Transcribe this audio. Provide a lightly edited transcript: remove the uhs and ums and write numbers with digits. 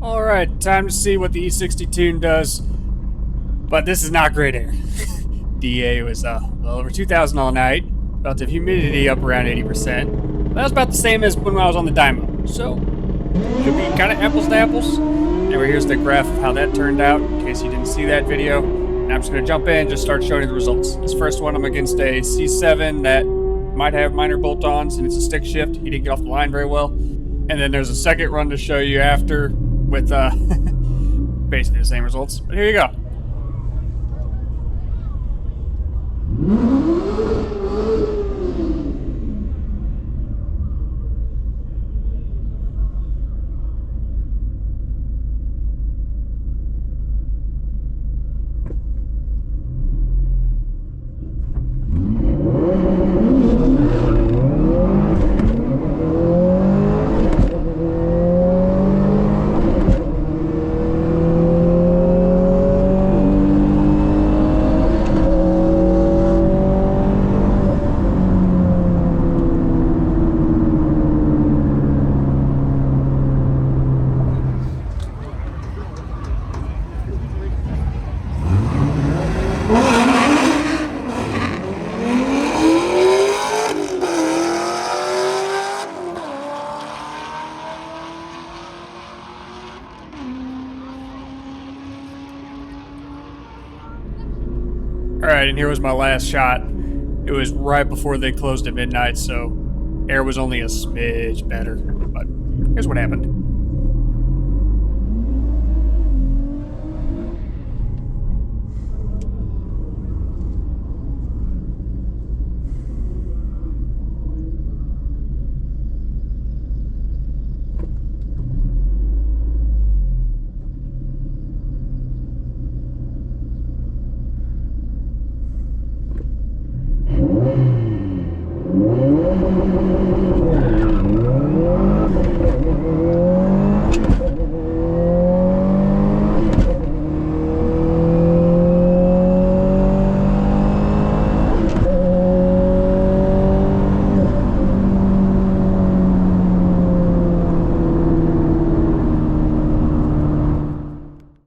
Alright, time to see what the E60 tune does. But this is not great air. DA was well over 2,000 all night. Relative humidity up around 80%. That was about the same as when I was on the dyno. So, should be kind of apples to apples. Anyway, here's the graph of how that turned out, in case you didn't see that video. And I'm just going to jump in and just start showing you the results. This first one, I'm against a C7 that might have minor bolt-ons, and it's a stick shift. He didn't get off the line very well. And then there's a second run to show you after with basically the same results. But here you go. Alright, and here was my last shot. It was right before they closed at midnight, so air was only a smidge better. But here's what happened.